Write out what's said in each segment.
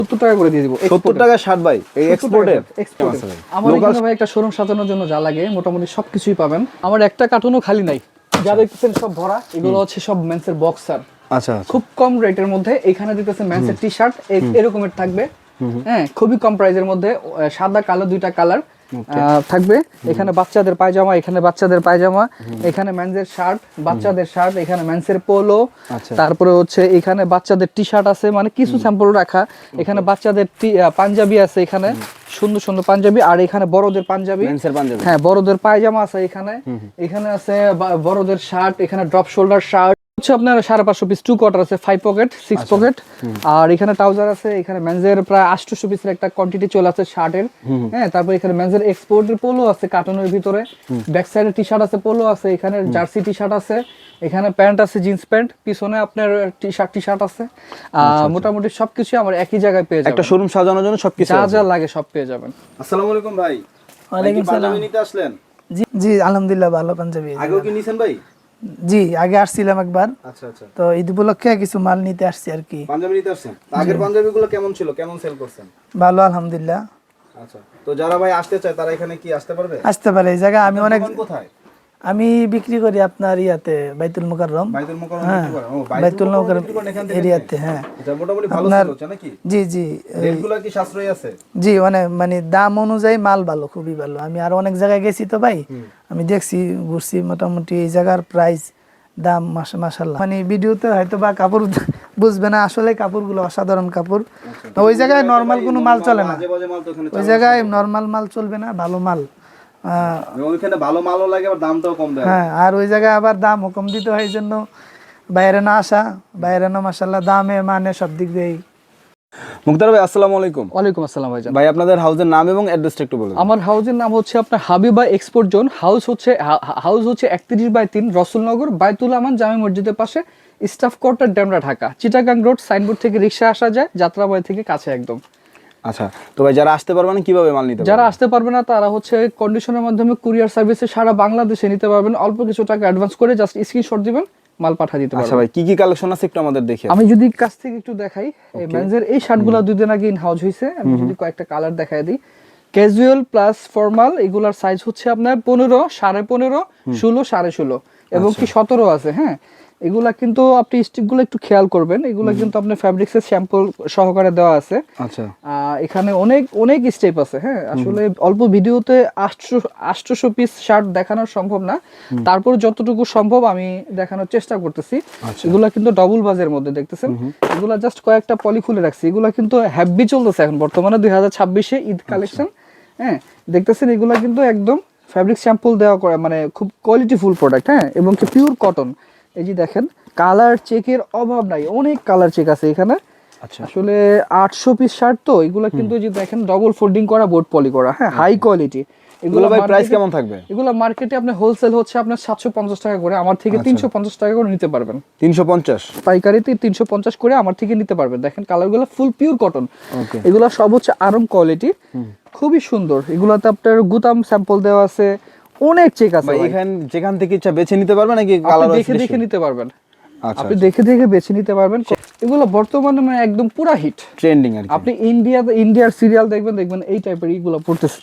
70 টাকা করে দিয়ে দিব। 70 টাকা শার্ট ভাই, এই এক্সপোর্টের। আমার এখানে ভাই একটা শোরুম সাজানোর জন্য যা লাগে মোটামুটি সবকিছুই পাবেন। আমার একটা কার্টুনও খালি নাই, যা দেখতেছেন সব ভরা। এগুলো হচ্ছে সব মেন্সের বক্সার। আচ্ছা, খুব কম রেটের মধ্যে এখানে দিতেছে মেন্সের টি শার্ট এরকমের থাকবে। হ্যাঁ, খুবই কম প্রাইসের মধ্যে, সাদা কালো দুইটা কালার থাকবে। এখানে বাচ্চাদের পায়জামা, এখানে বাচ্চাদের পায়জামা, এখানে মেন্সের শার্ট, বাচ্চাদের শার্ট, এখানে মেন্সের পোলো, তারপরে হচ্ছে এখানে বাচ্চাদের টি শার্ট আছে, মানে কিছু স্যাম্পল রাখা। এখানে বাচ্চাদের পাঞ্জাবি আছে, এখানে সুন্দর সুন্দর পাঞ্জাবি। আর এখানে বড়দের পাঞ্জাবি, হ্যাঁ বড়দের পায়জামা আছে এখানে। এখানে আছে বড়দের শার্ট, এখানে ড্রপ শোল্ডার শার্ট হচ্ছে আপনার 550 পিস, 2 কোয়ার্টার আছে, 5 পকেট, 6 পকেট। আর এখানে ট্রাউজার আছে। এখানে মেন্সের প্রায় 800 পিসের একটা কোয়ান্টিটি চলে আছে শার্টের। হ্যাঁ, তারপর এখানে মেন্সের এক্সপোর্টের পোলো আছে কার্টনের ভিতরে, ব্যাক সাইডে টি শার্ট আছে, পোলো আছে, এখানে জার্সি টি শার্ট আছে, এখানে প্যান্ট আছে, জিন্স প্যান্ট, পিছনে আপনার টি শার্ট আছে। মোটামুটি সবকিছু আমার একই জায়গায় পেয়ে যাবেন। একটা শোরুম সাজানোর জন্য সবকিছু যা যা লাগে সব পেয়ে যাবেন। আসসালামু আলাইকুম ভাই। ওয়ালাইকুম সালাম। পাঞ্জাবি নিতে আসলেন? জি আলহামদুলিল্লাহ ভালো পাঞ্জাবি। আগেও কি নিছেন ভাই? জি আগে আসছিলাম একবার। আচ্ছা আচ্ছা। তো ঈদ উপলক্ষে কিছু মাল নিতে আসছি আর কি। পাঞ্জাবি নিতে আসছেন? আগের পাঞ্জাবিগুলো কেমন ছিল, কেমন সেল করছেন? ভালো আলহামদুলিল্লাহ। আচ্ছা, তো যারা ভাই আসতে চায় তারা এখানে কি আসতে পারবে? আসতে পারে। এই জায়গা আমি অনেক, কোথায়? আমি বিক্রি করি আপনার ইয়াতে বাইতুল মুকাররম। বাইতুল মুকাররম হ্যাঁ, বিক্রি করেন? ও বাইতুল মুকাররম এখান থেকে এরিয়াতে। হ্যাঁ, এটা মোটামুটি ভালো আপনার সেল হচ্ছে নাকি? জি জি। রেটগুলো কি সাশ্রয়ী আছে? জি মানে দাম অনুযায়ী মাল ভালো, খুবই ভালো। আমি আর অনেক জায়গায় গেছি তো ভাই, আমি দেখছি ঘুরছি, মোটামুটি এই জায়গার প্রাইস দাম মাশাআল্লাহ। মানে ভিডিওতে হয়তো বা কাপড় বুঝবে না, আসলে কাপড়গুলো অসাধারণ কাপড়। তো ওই জায়গায় নরমাল কোনো মাল চলে না, ওই জায়গায় নরমাল মাল চলবে না, ভালো মাল। ওইখানে ভালো মালও লাগে, আবার দামটাও কম দেয়। হ্যাঁ, আর ওই জায়গায় আবার দাম কম দিতে হয়, এই জন্য বাইরে না আসা। বাইরে না মাশাআল্লাহ দামে মানে সব দিক দিয়েই। মুক্তার ভাই আসসালামু আলাইকুম। ওয়ালাইকুম আসসালাম ভাইজান। ভাই আপনাদের হাউসের নাম এবং অ্যাড্রেসটা একটু বলুন। আমার হাউসের নাম হচ্ছে আপনার হাবিবা এক্সপোর্ট জোন। হাউস হচ্ছে 31/3 রসুলনগর, বায়তুল আমান জামে মসজিদের পাশে, staff quarter, Demra, Dhaka. Chittagong road signboard থেকে রিক্সা আসা যায়, যাত্রাবাড়ি থেকে কাছে একদম। আচ্ছা, তো ভাই যারা আসতে পারবে না কিভাবে মাল নিতে পারবে? যারা আসতে পারবে না তারা হচ্ছে কন্ডিশনের মাধ্যমে কুরিয়ার সার্ভিসে সারা বাংলাদেশে নিতে পারবেন। অল্প কিছু টাকা অ্যাডভান্স করে জাস্ট স্ক্রিনশট দিবেন, মাল পাঠিয়ে দিতে পারবেন। আচ্ছা ভাই, কি কি কালেকশন আছে একটু আমাদের দেখি। আমি যদি কাছ থেকে একটু দেখাই, এই মেন্সের এই শার্টগুলো 2 দিন আগে ইন হাউস হইছে। আমি যদি কয়েকটা কালার দেখাই দিই, ক্যাজুয়াল প্লাস ফর্মাল, এগুলার সাইজ হচ্ছে আপনার 15, 15.5, 16, 16.5 এবং কি 17 আছে। হ্যাঁ, এগুলা কিন্তু আপনি স্টিকগুলো একটু খেয়াল করবেন, এগুলা কিন্তু আপনার ফ্যাব্রিক্সের স্যাম্পল সহকারে দেওয়া আছে। আচ্ছা, এখানে অনেক অনেক স্টেপ আছে। হ্যাঁ, আসলে অল্প ভিডিওতে 800 পিস শার্ট দেখানো সম্ভব না, তারপর যতটুকু সম্ভব আমি দেখানোর চেষ্টা করতেছি। এগুলা কিন্তু ডবল বাজের মধ্যে দেখতেছেন, এগুলা জাস্ট কয়েকটা পলি খুলে রাখছি। এগুলা কিন্তু হ্যাভি চলতেছে এখন বর্তমানে 2026-এ ঈদ কালেকশন। হ্যাঁ, দেখতেছেন এগুলা কিন্তু একদম ফ্যাব্রিক স্যাম্পল দেওয়া করে, মানে খুব কোয়ালিটিফুল প্রোডাক্ট। হ্যাঁ, এবং কি পিওর কটন। এই যে দেখেন, কালার চেকের অভাব নাই, অনেক কালার চেক আছে এখানে। আচ্ছা, আসলে 800 পিস শার্ট তো এগুলো কিন্তু যে দেখেন ডবল ফোল্ডিং করা, বোর্ড পলি করা। হ্যাঁ, হাই কোয়ালিটি। এগুলো ভাই প্রাইস কেমন থাকবে? এগুলো মার্কেটে আপনার হোলসেল হচ্ছে আপনার 750 টাকা করে, আমার থেকে 350 টাকা করে নিতে পারবেন। 350 পাইকারিতে 350 করে আমার থেকে নিতে পারবেন। দেখেন কালারগুলো ফুল পিওর কটন। এগুলো সব হচ্ছে আরং কোয়ালিটি, খুবই সুন্দর। এগুলোতে আপনার গুতাম স্যাম্পল দেওয়া আছে, অনেক চেক আছে। যেখান থেকে ইচ্ছা বেছে নিতে পারবে নাকি কালার দেখে নিতে পারবেন? আচ্ছা, আপনি দেখে বেছে নিতে পারবেন। এগুলো বর্তমানে মানে একদম পুরা হিট, ট্রেন্ডিং আর কি। আপনি ইন্ডিয়ার সিরিয়াল দেখবেন এই টাইপের এগুলো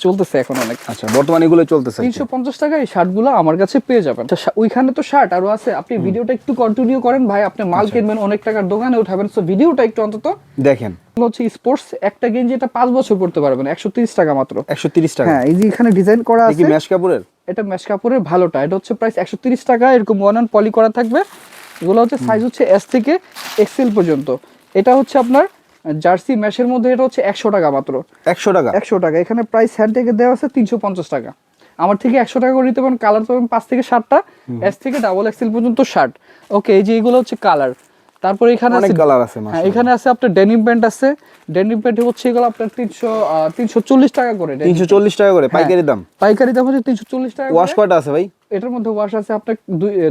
চলতেছে এখন অনেক। আচ্ছা, বর্তমানে এগুলো চলতেছে 350 টাকা এই শার্টগুলো আমার কাছে পেয়ে যাবেন। ওইখানে তো শার্ট আরো আছে, আপনি ভিডিওটা একটু কন্টিনিউ করেন ভাই, আপনি মাল কিনবেন, অনেক টাকার দোকানে উঠাবেন, সো ভিডিওটা একটু অন্তত দেখেন। হচ্ছে স্পোর্টস একটা গেঞ্জি, এটা 5 বছর পড়তে পারবেন, 130 টাকা মাত্র। 130 টাকা? হ্যাঁ, এই যে এখানে ডিজাইন করা আছে, কি ম্যাশ কাপড়ের? এটা ম্যাশ কাপড়ের ভালোটা, এটা হচ্ছে প্রাইস 130 টাকা। এরকম 1 পলি করা থাকবে। এগুলো হচ্ছে সাইজ হচ্ছে এস থেকে এক্সেল পর্যন্ত। এটা হচ্ছে আপনার জার্সি ম্যাশের মধ্যে, এটা হচ্ছে 100 টাকা মাত্র। 100 টাকা? 100 টাকা। এখানে প্রাইস হ্যান্ড থেকে দেওয়া আছে 350 টাকা। আমার থেকে 100 টাকা করে নিতে পারেন। কালার পাবেন 5 থেকে 7টা, এস থেকে ডাবল এক্সেল পর্যন্ত শার্ট। ওকে, এই যে এগুলো হচ্ছে কালার। তারপরে এখানে অনেক কালার আছে। হ্যাঁ, এখানে আছে আপনার ডেনিম প্যান্ট আছে। ডেনিম প্যান্ট হচ্ছে এগুলো আপনার 340 টাকা করে। 340 টাকা করে পাইকারি দাম? পাইকারি দাম হচ্ছে 340 টাকা। ওয়াশ কয়টা আছে ভাই? এটার মধ্যে ওয়াশ আছে আপনার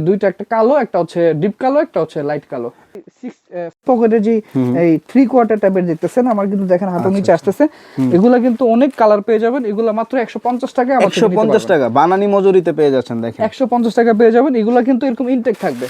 দুইটা, একটা কালো, একটা হচ্ছে ডিপ কালো, একটা হচ্ছে লাইট কালো। 6 পকেটে যে এই 3 কোয়ার্টার টাইপের দেখতেছেন, আমার কিন্তু দেখেন হাতের নিচে আসতেছে। এগুলা কিন্তু অনেক কালার পেয়ে যাবেন। এগুলা মাত্র 150 টাকা। 150 টাকা বানানি মজুরিতে পেয়ে যাচ্ছেন। দেখেন 150 টাকা পেয়ে যাবেন। এগুলা কিন্তু এরকম ইনটেক থাকবে।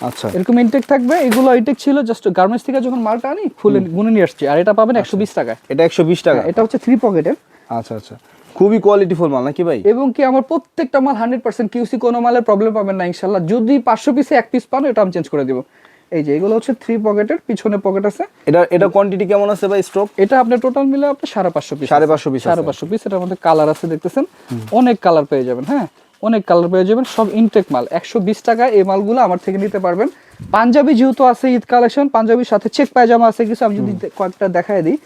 আচ্ছা এরকম ইনটেক থাকবে। এগুলো ইনটেক ছিল জাস্ট গার্মেন্টস থেকে যখন মালটা আনি খুলে গুনে নিয়ে আসছি। আর এটা পাবেন 120 টাকায়। এটা 120 টাকা। এটা হচ্ছে 3 পকেটের। আচ্ছা আচ্ছা, খুবই কোয়ালিটিফুল মাল নাকি ভাই? এবং কি আমার প্রত্যেকটা মাল 100% কিউসি, কোনো মালের প্রবলেম পাবেন না ইনশাআল্লাহ। যদি 500 পিসে 1 পিস পান এটা আমি চেঞ্জ করে দিব। এই যে এগুলো হচ্ছে 3 পকেটের, পিছনে পকেট আছে। এটা কোয়ান্টিটি কেমন আছে ভাই স্টক? এটা আপনার টোটাল মিলে আপনার 550 পিস। 550 পিস আছে। 550 পিস। এটার মধ্যে কালার আছে দেখতেছেন, অনেক কালার পেয়ে যাবেন। হ্যাঁ, অনেক কালার পেয়ে যাবেন, সব ইনটেক মাল। 120 টাকায় এই মালগুলো আমার থেকে নিতে পারবেন। পাঞ্জাবি যেহেতু আছে ঈদ কালেকশন, পাঞ্জাবির সাথে চেক পায়জামা আছে কিছু। আমি যদি কয়েকটা দেখায় দিই,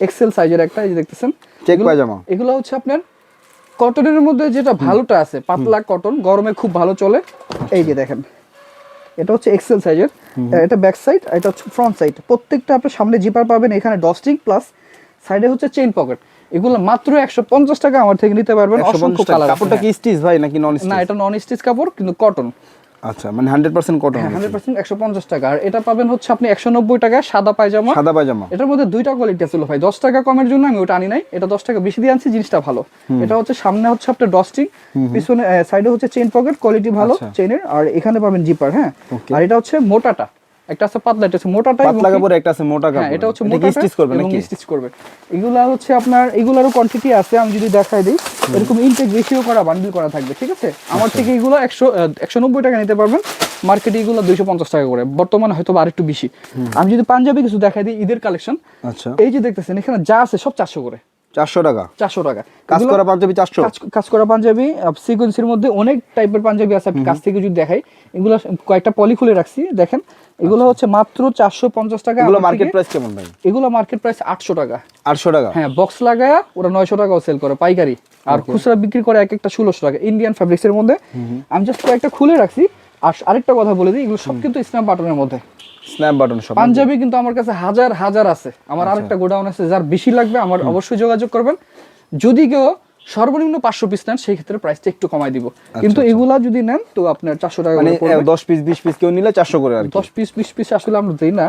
এক্সেল সাইজের একটা, এই যে দেখতেছেন চেক পায়জামা। এগুলো হচ্ছে আপনার কটনের মধ্যে যেটা ভালোটা আছে, পাতলা কটন, গরমে খুব ভালো চলে। এই যে দেখেন, এটা হচ্ছে এক্সেল সাইজের। এটা ব্যাক সাইড, এটা হচ্ছে ফ্রন্ট সাইড। প্রত্যেকটা আপনার সামনে জিপার পাবেন, এখানে ডস্টিং প্লাস সাইডে হচ্ছে চেইন পকেট। এগুলো মাত্র 150 টাকা আমার থেকে নিতে পারবেন। অসংখ্য কালার। কাপড়টা কি স্টিচ ভাই নাকি নন স্টিচ? না, এটা নন স্টিচ কাপড় কিন্তু কটন। আচ্ছা, মানে 100% কটন। 100% 150 টাকা। আর এটা পাবেন হচ্ছে আপনি 190 টাকায় সাদা পায়জামা। সাদা পায়জামা। এটার মধ্যে দুইটা কোয়ালিটি ছিল ভাই, 10 টাকা কমের জন্য আমি ওটা আনি নাই। এটা 10 টাকা বেশি দিয়ে আনছি, জিনিসটা ভালো। এটা হচ্ছে সামনে হচ্ছে আপনার ডস্টিং, পিছনে সাইডে হচ্ছে চেইন পকেট, কোয়ালিটি ভালো চেইনের। আর এখানে পাবেন জিপার। হ্যাঁ, আর এটা হচ্ছে মোটাটা, একটা আছে পাতলা, এটা হচ্ছে মোটাটা। পাতলা কাপড়, একটা আছে মোটা কাপড়। এটা হচ্ছে মোটা, স্টিচ করবে নাকি? স্টিচ করবে। এগুলা হচ্ছে আপনার, এগুলারও কোয়ান্টিটি আছে। আমি যদি দেখাই দিই, এরকম ইনটেক রেশিও করা বান্ডিল করা থাকবে। ঠিক আছে, আমার থেকে এগুলো 190 টাকা নিতে পারবেন। মার্কেটে এগুলো 250 টাকা করে, বর্তমানে হয়তো আর একটু বেশি। আমি যদি পাঞ্জাবি কিছু দেখাই দিই, ঈদের কালেকশন। আচ্ছা, এই যে দেখতেছেন এখানে যা আছে সব 400 করে। 400 টাকা। 400 টাকা কাজ করা পাঞ্জাবি 400। কাজ করা পাঞ্জাবি সিকোয়েন্সের মধ্যে অনেক টাইপের পাঞ্জাবি আছে। আপনি কাছ থেকে যদি দেখাই, এগুলো কয়েকটা পলি খুলে রাখছি, দেখেন। এগুলো হচ্ছে মাত্র 450 টাকা। এগুলো মার্কেট প্রাইস কেমন ভাই? এগুলো মার্কেট প্রাইস 800 টাকা। 800 টাকা। হ্যাঁ, বক্স লাগায়া ওরা 900 টাকাও সেল করে পাইকারি। আর খুচরা বিক্রি করে এক একটা 1600 টাকা। ইন্ডিয়ান ফ্যাব্রিক্স এর মধ্যে আমি জাস্ট কয়েকটা খুলে রাখছি। আর আরেকটা কথা বলে দিই, এগুলো সব কিন্তু স্ন্যাপ বাটনের মধ্যে। স্ন্যাপ বাটন সব। পাঞ্জাবি কিন্তু আমার কাছে হাজার হাজার আছে। আমার আরেকটা গোডাউন আছে, যার বেশি লাগবে আমার অবশ্যই যোগাযোগ করবেন। যদি কেউ সর্বনিম্ন 500 পিস নেন, সেই ক্ষেত্রে প্রাইসটা একটু কমাই দিব। কিন্তু এগুলা যদি নেন তো আপনার 400 টাকা মানে করে পড়বে। 10 পিস 20 পিস কেউ নিলে 400 করে আর কি। 10 পিস 20 পিস আসলে আমরা দেই না।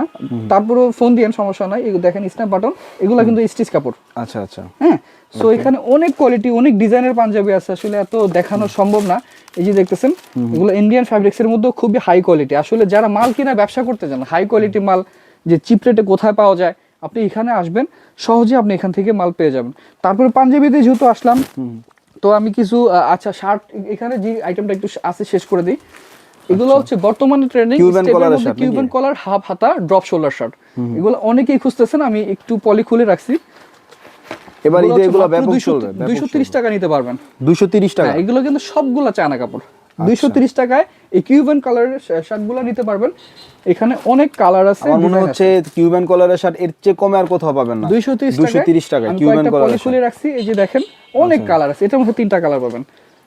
তারপরে ফোন দিয়েন, সমস্যা নাই। এগুলো দেখেন স্ন্যাপ বাটন, এগুলা কিন্তু স্টিচ কাপড়। আচ্ছা আচ্ছা। হ্যাঁ, সো এখানে অনেক কোয়ালিটি, অনেক ডিজাইনের পাঞ্জাবি আছে, আসলে এত দেখানো সম্ভব না। এই যে দেখতেছেন, এগুলো ইন্ডিয়ান ফ্যাব্রিক্স এর মধ্যে খুবই হাই কোয়ালিটি। আসলে যারা মাল কিনা ব্যবসা করতে চান, হাই কোয়ালিটি মাল যে চিপ রেটে কোথায় পাওয়া যায়, আপনি এখানে আসবেন, সহজে আপনি এখান থেকে মাল পেয়ে যাবেন। তারপরে পাঞ্জাবিতে যেহেতু আসলাম, তো আমি কিছু আচ্ছা শার্ট, এখানে যে আইটেমটা একটু আছে শেষ করে দিই। এগুলো হচ্ছে বর্তমানে ট্রেন্ডিং কিউবান কলার, হাফ হাতা, ড্রপ শোল্ডার শার্ট। এগুলো অনেকেই খুঁজতেছেন, আমি একটু পলি খুলে রাখছি। এবার ঈদে এগুলো ব্যাপক চলবে। 230 টাকা নিতে পারবেন। 230 টাকা। এগুলো কিন্তু সবগুলা চায়না কাপড়। 230 টাকায় এই কিউবান কালারের শার্টগুলো নিতে পারবেন। এখানে অনেক কালার আছে। আমার মনে হচ্ছে কিউবান কলারের শার্ট এর চেয়ে কমে আর কোথাও পাবেন না। 230 টাকা আমি কিউবান কয়েকটা কলারের পলি খুলে রাখছি। এই যে দেখেন, অনেক কালার আছে। এটার মধ্যে 3টা কালার পাবেন।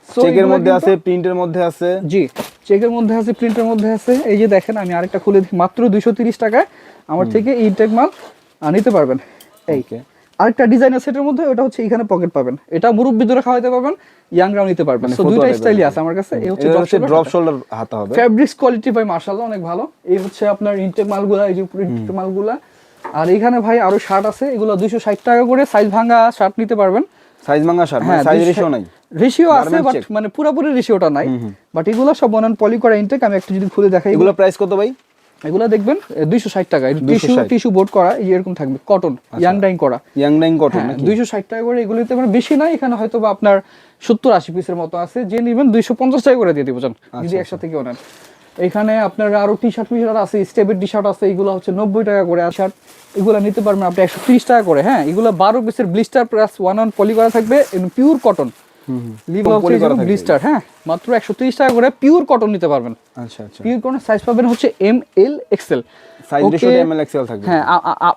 চেকের মধ্যে আছে, প্রিন্টের মধ্যে আছে। জি, চেকের মধ্যে আছে, প্রিন্টের মধ্যে আছে। এই যে দেখেন, আমি আরেকটা খুলে দিই, মাত্র 230 টাকায় আমার থেকে ইনটেক মাল নিতে পারবেন। এই আরেকটা ডিজাইনার সেটের মধ্যে, ওটা হচ্ছে এখানে পকেট পাবেন। এটা মুরব্বিদের খাওয়াতে পারবেন, ইয়াংরাও নিতে পারবেন। সো দুইটা স্টাইলই আছে আমার কাছে। এই হচ্ছে ড্রপ শোল্ডার হাতা হবে। ফ্যাব্রিক্স কোয়ালিটি ভাই মাশাআল্লাহ অনেক ভালো। এই হচ্ছে আপনার ইনটেক মালগুলা, এই যে প্রিন্টেড মালগুলা। আর এখানে ভাই আরো শার্ট আছে, এগুলো 260 টাকা করে। সাইজ ভাঙা শার্ট নিতে পারবেন। সাইজ ভাঙা শার্ট, মানে সাইজ রেশিও নাই। রেশিও আছে, বাট মানে পুরোপুরি রেশিওটা নাই। বাট এগুলো সব বনান পলি করা ইনটেক। আমি একটু যদি খুলে দেখাই, এগুলো প্রাইস কত ভাই? এগুলো দেখবেন 260 টাকা। টিস্যু বোর্ড করা, এই এরকম থাকবে, কটন, ইয়াং ডাইং করা। ইয়াং ডাইং কটন নাকি? 260 টাকা করে। এগুলোতে মানে বেশি নাই, এখানে হয়তো বা আপনার 70-80 পিসের মতো আছে। যে নেবেন 250 টাকা করে দিয়ে দিব জান, যদি একসাথে কেউ নেন। এখানে আপনার আরো টি শার্ট আছে, স্টেপের টি শার্ট আছে। এগুলো হচ্ছে 90 টাকা করে। আর শার্ট এগুলো নিতে পারবেন আপনি 130 টাকা করে। হ্যাঁ, এগুলো 12 পিসের ব্লিস্টার প্লাস 1 পলি করা থাকবে, পিওর কটন। ব্লিস্টার, হ্যাঁ, মাত্র 130 টাকা করে। পিওর কটন নিতে পারবেন। আচ্ছা আচ্ছা। পিওর কটন সাইজ পাবেন হচ্ছে এম, এল, এক্সেল। সাইজ রেশিও এম, এল, এক্সেল থাকবে। হ্যাঁ,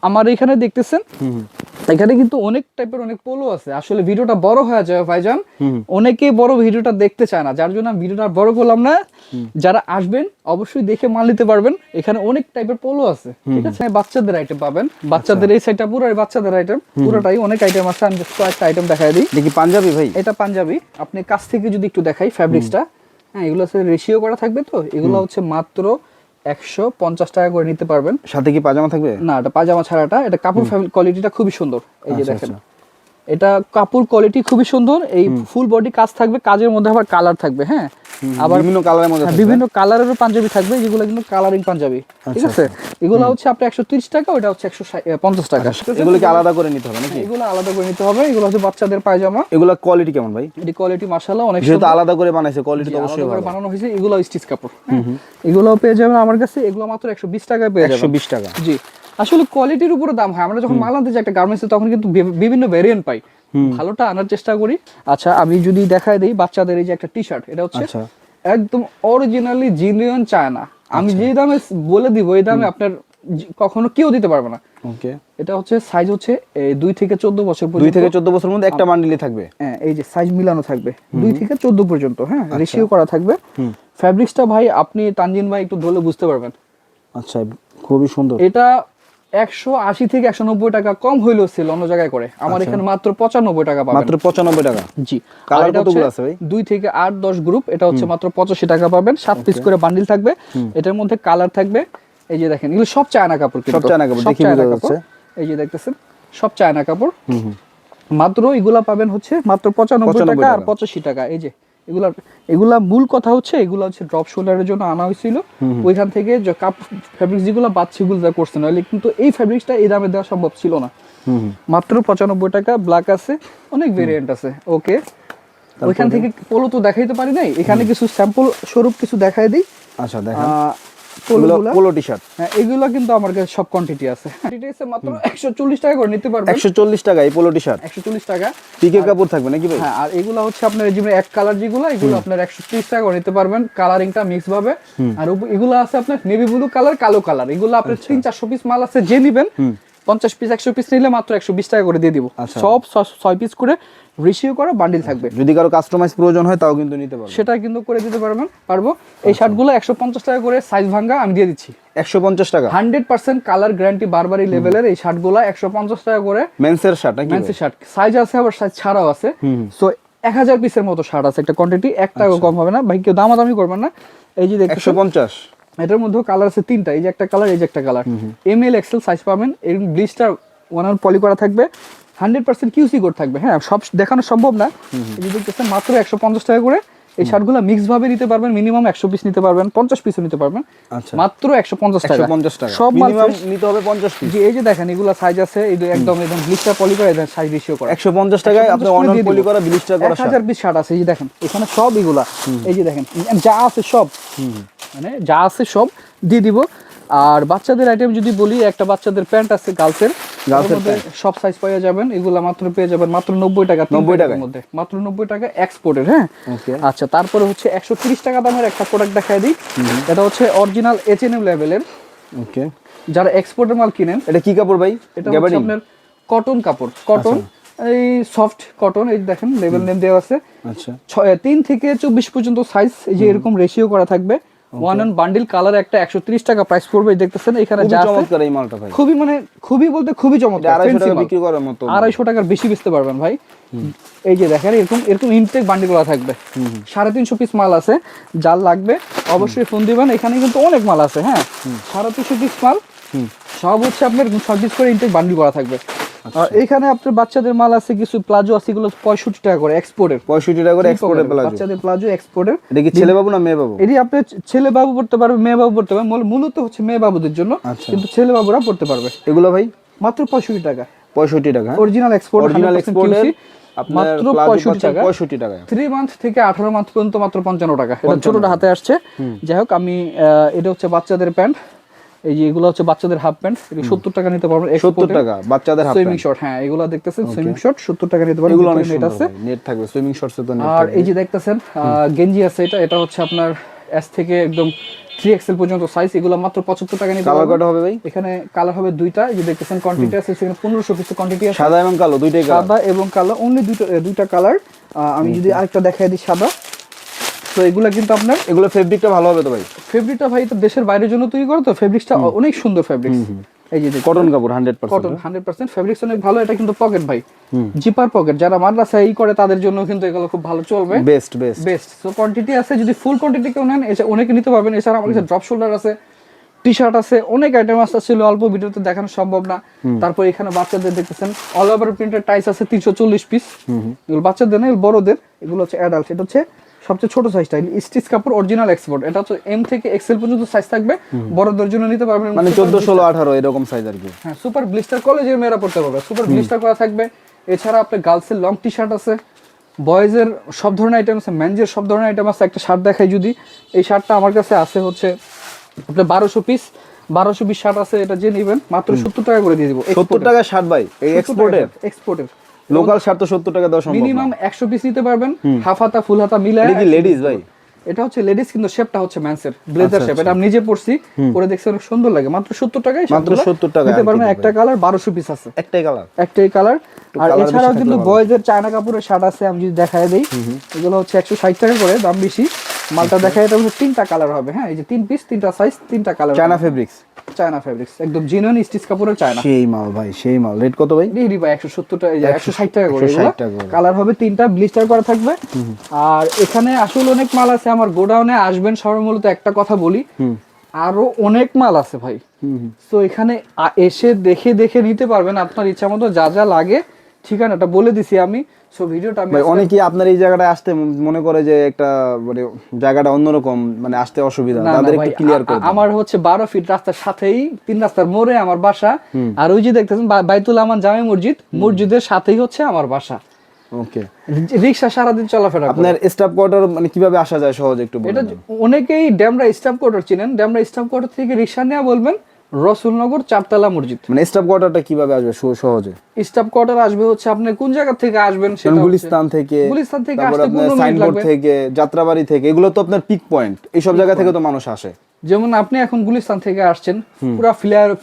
আমার এখানে দেখতেছেন, এখানে কিন্তু অনেক টাইপের অনেক পোলো আছে। আসলে ভিডিওটা বড় হয়ে যায় ভাইজান, অনেকেই বড় ভিডিওটা দেখতে চায় না, যার জন্য আমি ভিডিওটা বড় করলাম না। যারা আসবেন অবশ্যই দেখে মাল নিতে পারবেন। এখানে অনেক টাইপের পোলো আছে, ঠিক আছে। বাচ্চাদের আইটেম পাবেন, বাচ্চাদের এই সাইডটা পুরোই বাচ্চাদের আইটেম, পুরোটাই অনেক আইটেম আছে। আমি জাস্ট কয়েকটা আইটেম দেখাই দিই। দেখি পাঞ্জাবি ভাই, এটা পাঞ্জাবি। আপনি কাছ থেকে যদি একটু দেখাই ফ্যাব্রিক্সটা, হ্যাঁ, এগুলো আছে রেশিও করা থাকবে। তো এগুলো হচ্ছে মাত্র 150 টাকা করে নিতে পারবেন। সাথে কি পাজামা থাকবে? না, এটা পাজামা ছাড়াটা। এটা কাপড় কোয়ালিটিটা খুবই সুন্দর। এই যে দেখেন, এটা কাপড় কোয়ালিটি খুবই সুন্দর। এই ফুল বডি কাজ থাকবে, কাজের মধ্যে আবার কালার থাকবে। হ্যাঁ, আবার বিভিন্ন কালারের মধ্যে হ্যাঁ, থাকবে। বিভিন্ন কালারেরও পাঞ্জাবি থাকবে, যেগুলো কিন্তু কালারিং পাঞ্জাবি, ঠিক আছে। এগুলো হচ্ছে আপনার 130 টাকা, ওটা হচ্ছে 150 টাকা। এগুলো কি আলাদা করে নিতে হবে নাকি? এগুলো আলাদা করে নিতে হবে। এগুলো হচ্ছে বাচ্চাদের পায়জামা। এগুলো কোয়ালিটি কেমন ভাই? এটি কোয়ালিটি মাশাআল্লাহ অনেক যেহেতু সুন্দর। আলাদা করে বানাইছে, কোয়ালিটি তো জি, অবশ্যই আলাদা করে ভালো। বানানো হয়েছে। এগুলো স্টিচ কাপড়, এগুলো পেয়ে যাবেন আমার কাছে। এগুলো মাত্র 120 টাকায় পেয়ে যাবেন। 120 টাকা। জি, আসলে কোয়ালিটির উপরে দাম হয়। আমরা যখন মাল আনতে যাই একটা গার্মেন্টসে, তখন কিন্তু বিভিন্ন ভেরিয়েন্ট পাই, ভালোটা আনার চেষ্টা করি। আচ্ছা, আমি যদি দেখাই দিই বাচ্চাদের এই যে একটা টি শার্ট, এটা হচ্ছে আচ্ছা একদম অরিজিনালি জিনিয়ন চায়না। আমি যে দামে বলে দিব, এই দামে আপনার কখনো কেউ দিতে পারবে না। ওকে, এটা হচ্ছে সাইজ হচ্ছে 2 থেকে 14 বছর 2 পর্যন্ত। থেকে 14 বছরের মধ্যে একটা বান্ডিলই থাকবে। হ্যাঁ, এই যে সাইজ মিলানো থাকবে 2 থেকে 14 পর্যন্ত, হ্যাঁ, রেশিও করা থাকবে। ফ্যাব্রিক্সটা ভাই আপনি তানজিন ভাই একটু ধরলে বুঝতে পারবেন। আচ্ছা, খুবই সুন্দর। এটা 180 থেকে 190 টাকা কম হইলেও সেল অন্য জায়গায় করে, আমার এখানে মাত্র 95 টাকা পাবেন। মাত্র 95 টাকা। জি, কালার আর এটা কতগুলো হচ্ছে আছে ভাই? 2 থেকে 8 10 গ্রুপ, এটা হচ্ছে মাত্র 85 টাকা পাবেন। 7 পিস করে বান্ডিল থাকবে, এটার মধ্যে কালার থাকবে। এই যে দেখেন, এগুলো সব চায়না কাপড়, কিন্তু সব চায়না কাপড়, সব দেখি চায়না বোঝা কাপড়। যাচ্ছে। এই যে দেখতেছেন, সব চায়না কাপড়। মাত্র এগুলা পাবেন হচ্ছে মাত্র 95 টাকা আর 85 টাকা। এই যে এগুলা মূল কথা হচ্ছে, এগুলা হচ্ছে ড্রপ শোল্ডারের জন্য আনা হয়েছিল। ওইখান থেকে যে ফ্যাব্রিক্স যেগুলো বাচ্চা সেগুলো যা করছে, নাহলে কিন্তু এই ফ্যাব্রিক্সটা এই দামে দেওয়া সম্ভব ছিল না। মাত্র 95 টাকা। ব্ল্যাক আছে, অনেক ভেরিয়েন্ট আছে। ওকে, ওইখান থেকে পোলো তো দেখাইতে পারি নাই, এখানে কিছু স্যাম্পল স্বরূপ কিছু দেখাই দিই। আচ্ছা, দেখেন পোলোগুলা, পোলো টি শার্ট। হ্যাঁ, এগুলো কিন্তু আমার কাছে সব কোয়ান্টিটি আছে। কোয়ান্টিটি আছে মাত্র 140 টাকা করে নিতে পারবেন। 140 টাকা এই পোলো টি শার্ট। 140 টাকা। পিকে কাপড় থাকবে নাকি ভাই? হ্যাঁ, আর এগুলো হচ্ছে আপনার এই যে এক কালার যেগুলো, এগুলো আপনার 130 টাকা করে নিতে পারবেন, কালারিংটা মিক্স ভাবে। আর এগুলো আছে আপনার নেভি ব্লু কালার, কালো কালার। এগুলো আপনার 300-400 পিস মাল আছে, যে নিবেন 50 পিস 100 পিস নিলে মাত্র 120 টাকা করে দিয়ে দিব। সব 6 পিস করে রেশিও করা বান্ডিল থাকবে। যদি কারো কাস্টমাইজ প্রয়োজন হয় তাও কিন্তু নিতে পারবেন। সেটা কিন্তু করে দিতে পারবো। এই শার্টগুলো 150 টাকা করে, সাইজ ভাঙা আমি দিয়ে দিচ্ছি। 150 টাকা 100% কালার গ্যারান্টি বারবারি লেভেলের এই শার্টগুলো 150 টাকা করে। মেন্সের শার্ট নাকি? মেন্সের শার্ট সাইজ আছে, আবার সাইজ ছাড়াও আছে। সো 1000 পিসের মতো শার্ট আছে, একটা কোয়ান্টিটি 1 টাকা কম হবে না ভাই, কেউ দামাদামি করবেন না। এই যে দেখেন 150। এটার মধ্যেও কালার আছে 3টা, এই যে একটা কালার, এই যে একটা কালার। এমএল এক্সেল সাইজ পাবেন। এর ব্লিস্টার 1 পলি করা থাকবে, 100% কিউসি কোড থাকবে। হ্যাঁ, সব দেখানো সম্ভব না। এই যে দেখতেছেন মাত্র 150 টাকা করে। এই শার্টগুলো মিক্স ভাবে নিতে পারবেন, মিনিমাম 100 পিস নিতে পারবেন, 50 পিসও নিতে পারবেন। আচ্ছা, মাত্র 150 টাকা। 150 টাকা সব মাল মিনিমাম নিতে হবে 50 পিস। জি, এই যে দেখেন এগুলা সাইজ আছে, এই যে একদম ব্লিস্টার পলি করা, এটা সাইজ রেশিও করা। 150 টাকায় আপনি অন পলি করা ব্লিস্টার করা 1000 পিস শার্ট আছে। এই যে দেখেন এখানে সব এগুলা, এই যে দেখেন যা আছে সব, মানে যা আছে সব দিয়ে দিব। আর বাচ্চাদের আইটেম যদি বলি, একটা বাচ্চাদের প্যান্ট আছে গার্লসের মধ্যে, সব সাইজ পেয়ে যাবেন। এগুলা মাত্র পেয়ে যাবেন মাত্র 90 টাকা, 90 টাকার মধ্যে মাত্র 90 টাকা এক্সপোর্টের। হ্যাঁ, ওকে। আচ্ছা, তারপরে হচ্ছে 130 টাকা দামের একটা প্রোডাক্ট দেখাই দিই। এটা হচ্ছে অরিজিনাল H&M লেভেলের। ওকে, যারা এক্সপোর্টের মাল কিনেন, এটা কি কাপড় ভাই? এটা হচ্ছে আপনার কটন কাপড়, কটন, এই সফট কটন। এই দেখেন লেভেল নেম দেওয়া আছে। আচ্ছা, 3 থেকে 24 পর্যন্ত সাইজ, এই যে এরকম রেশিও করা থাকবে। 1 বান্ডিল কালার একটা 130 টাকা প্রাইস পড়বে। দেখতেছেন এখানে যা আছে, চমৎকার এই মালটা ভাই। খুবই মানে খুবই বলতে খুবই চমৎকার। 250 টাকা বিক্রি করার মতো। 250 টাকার বেশি বেচতে পারবেন ভাই। এই যে দেখেন এরকম ইনটেক বান্ডিল করা থাকবে। 350 পিস মাল আছে, যার লাগবে অবশ্যই ফোন দিবেন। এখানে কিন্তু অনেক মাল আছে। হ্যাঁ, 350 পিস মাল, সব হচ্ছে আপনার 6 পিস করে ইনটেক বান্ডিল করা থাকবে। আর এখানে আপনার বাচ্চাদের মাল আছে, কিছু প্লাজো আছে, এগুলো 65 টাকা করে এক্সপোর্টের। 65 টাকা করে এক্সপোর্টের প্লাজো। বাচ্চাদের প্লাজো এক্সপোর্টের। এটা কি ছেলে বাবু না মেয়ে বাবু? এটি আপনি ছেলে বাবু পড়তে পারবে, মেয়ে বাবু পড়তে পারবে। মূলত হচ্ছে মেয়ে বাবুদের জন্য, কিন্তু ছেলে বাবুরা পড়তে পারবে। এগুলো ভাই মাত্র 65 টাকা। 65 টাকা অরিজিনাল এক্সপোর্ট, অরিজিনাল এক্সপোর্টের মাত্র 65 টাকা। 65 টাকা। 3 মান্থ থেকে 18 মান্থ পর্যন্ত মাত্র 55 টাকা। এটা ছোটটা হাতে আসছে। যাই হোক, আমি এটা হচ্ছে বাচ্চাদের প্যান্ট। এই যে এগুলো হচ্ছে বাচ্চাদের হাফ প্যান্ট, এটা 70 টাকা নিতে পারবেন। 70 টাকা বাচ্চাদের হাফ সুইমিং শর্ট। হ্যাঁ, এগুলো দেখতেছেন সুইমিং শর্ট 70 টাকা নিতে পারবেন। এগুলো অনেক নেট আছে, নেট থাকবে সুইমিং শর্টস তো নেট আর থাকবে। এই যে দেখতেছেন গেঞ্জি আছে, এটা হচ্ছে আপনার এস থেকে একদম 3XL পর্যন্ত সাইজ। এগুলো মাত্র 75 টাকা নিতে কালার পারবেন। কত হবে ভাই? এখানে কালার হবে 2টা। এই যে দেখতেছেন কোয়ান্টিটি আছে, সেখানে 1500 পিস কোয়ান্টিটি আছে। সাদা এবং কালো দুইটাই কালার। সাদা এবং কালো, অনলি দুইটা কালার। আমি যদি আরেকটা দেখাই দিই, সাদা। তো এগুলা কিন্তু আপনার, এগুলো ফেব্রিকটা ভালো হবে তো ভাই? ফেব্রিকটা ভাই তো দেশের বাইরের জন্য তৈরি করে, তো ফেব্রিক্সটা অনেক সুন্দর ফেব্রিক্স। এই যে কটন কাপড় 100%। কটন 100% ফেব্রিক্স অনেক ভালো। এটা কিন্তু পকেট ভাই, জিপার পকেট। যারা মাদ্রাসায় করে তাদের জন্য কিন্তু এগুলো খুব ভালো চলবে, বেস্ট সো কোয়ান্টিটি আছে। যদি ফুল কোয়ান্টিটি কেউ নেন, অনেকে নিতে পারবেন। এছাড়া আমার কাছে ড্রপ শোল্ডার আছে, টি শার্ট আছে, অনেক আইটেম ছিল, অল্প ভিডিওতে দেখানো সম্ভব না। তারপর এখানে বাচ্চাদের দেখতেছেন অল ওভার প্রিন্টেড টাইস আছে 340 পিস। এগুলো বাচ্চাদের না, এগুলো বড়দের। এগুলো হচ্ছে অ্যাডাল্ট। এটা হচ্ছে সবচেয়ে ছোট সাইজটা স্টিচ কাপড় অরিজিনাল এক্সপোর্ট, এটা হচ্ছে এম থেকে এক্সেল পর্যন্ত সাইজ থাকবে, বড়দের জন্য নিতে পারবেন মানে 14 16 18 এরকম সাইজ আর কি। হ্যাঁ সুপার ব্লিস্টার কলেজের মেয়েরা পড়তে পারবে, সুপার ব্লিস্টার করা থাকবে। এছাড়া আপনার গার্লসের লং টি শার্ট আছে, বয়েজের সব ধরনের আইটেম আছে, মেনজের সব ধরনের আইটেম আছে। একটা শার্ট দেখাই যদি, এই শার্টটা আমার কাছে আছে হচ্ছে আপনার 1200 পিস শার্ট আছে, এটা যে নেবেন মাত্র 70 টাকা করে দিয়ে দিব। 70 টাকা শার্ট ভাই, এই এক্সপোর্টের লোকাল শার্ট তো 70 টাকা দেওয়া সম্ভব না। মিনিমাম 100 পিস নিতে পারবেন, হাফ হাতা ফুল হাতা মিলায়। এটা কি লেডিস ভাই? এটা হচ্ছে লেডিস কিন্তু শেপটা হচ্ছে মেন্সের ব্লেজার শেপ, এটা আমি নিজে পরছি, পরে দেখছি অনেক সুন্দর লাগে। মাত্র 70 টাকায় মাত্র 70 টাকা নিতে পারবেন। একটা কালার 1200 পিস আছে, একটাই কালার, একটাই কালার। আর এছাড়াও কিন্তু বয়েজের চায়না কাপড়ের শার্ট আছে, আমি যদি দেখায় দেই, এগুলো হচ্ছে 160 টাকা করে, দাম বেশি। মালটা দেখায়, এটা হচ্ছে 3টা কালার হবে। হ্যাঁ এই যে 3 পিস 3টা সাইজ 3টা colour, China fabrics, China fabrics একদম জেনুইন স্টিচ কাপড়ের চায়না। সেই মাল ভাই, সেই মাল। রেট কত ভাই? ডিগ্রি ভাই 170 টাকা, এই যে 160 টাকা করে। 160 টাকা করে। কালার হবে 3টা, ব্লিস্টার করা থাকবে। আর এখানে আসলে অনেক মাল আছে, আমার গোডাউনে আসবেন সর্বমূলত একটা কথা বলি, আরো অনেক মাল আছে ভাই। তো এখানে এসে দেখে দেখে নিতে পারবেন আপনার ইচ্ছা মতো, যা যা লাগে ঠিকানাটা বলে দিছি আমি। সো ভিডিওটা আমি ভাই অনেকেই আপনার এই জায়গাটায় আসতে মনে করে যে একটা মানে জায়গাটা অন্যরকম, মানে আসতে অসুবিধা, না, তাদের না একটু ভাই, ক্লিয়ার করে দিন। আমার হচ্ছে 12 ফিট রাস্তার সাথেই, 3 রাস্তার মোড়ে আমার বাসা। আর ওই যে দেখতেছেন বাইতুল আমান জামে মসজিদ, মসজিদের সাথেই হচ্ছে আমার বাসা। ওকে, রিক্সা সারাদিন চলাফেরা করে। আপনার স্টাফ কোয়ার্টার মানে কিভাবে আসা যায় সহজে একটু এটা বলুন। অনেকেই ড্যামরা স্টাফ কোয়ার্টার চিনেন, ড্যামরা স্টাফ কোয়ার্টার থেকে রিক্সা নেওয়া বলবেন রসুলনগর 4তলা মসজিদ। মানে স্টাফ কোয়ার্টারটা কিভাবে আসবে সহজে? স্টাফ কোয়ার্টার আসবে হচ্ছে আপনি কোন জায়গা থেকে আসবেন, সেটা হচ্ছে গুলিস্তান থেকে, গুলিস্তান থেকে তারপর আসতে আপনার 15 মিনিট সাইনবোর্ড লাগবে। থেকে, যাত্রাবাড়ি থেকে, এগুলো তো আপনার পিক পয়েন্ট, এই সব জায়গা থেকে তো মানুষ আসে। যেমন আপনি এখন গুলিস্তান থেকে আসছেন, পুরো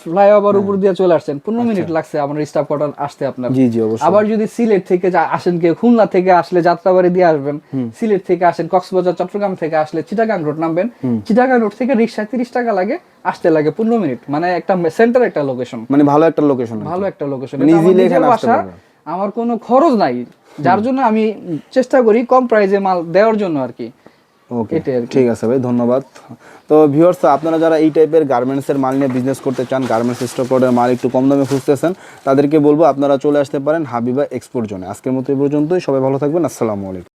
ফ্লাইওভার উপর দিয়ে চলে আসছেন, 15 মিনিট লাগছে আমার স্টাফ কোয়ার্টার আসতে আপনার। জি জি অবশ্যই। আবার যদি সিলেট থেকে আসেন, কেউ খুলনা থেকে আসলে যাত্রাবাড়ি দিয়ে আসবেন, সিলেট থেকে আসেন, কক্সবাজার চট্টগ্রাম থেকে আসলে চিটাগাং রোড নামবেন, চিটাগাং রোড থেকে রিক্সায় 30 টাকা লাগে, আসতে লাগে 15 মিনিট। মানে একটা সেন্টার, একটা লোকেশন, মানে ভালো একটা লোকেশন, ভালো একটা লোকেশন, মানে easily এখানে আসতে পারবে। আমার কোনো খরচ নাই, যার জন্য আমি চেষ্টা করি কম প্রাইসে মাল দেওয়ার জন্য আর কি। ওকে ঠিক আছে ভাই, ধন্যবাদ। তো ভিউয়ার্স, আপনারা যারা এই টাইপের গার্মেন্টসের মাল নিয়ে বিজনেস করতে চান, গার্মেন্টস স্টক কোডের মাল একটু কম দামে খুঁজতেছেন, তাদেরকে বলবো আপনারা চলে আসতে পারেন হাবিবা এক্সপোর্ট জোনে। আজকের মতো এই পর্যন্তই, সবাই ভালো থাকবেন, আসসালামু আলাইকুম।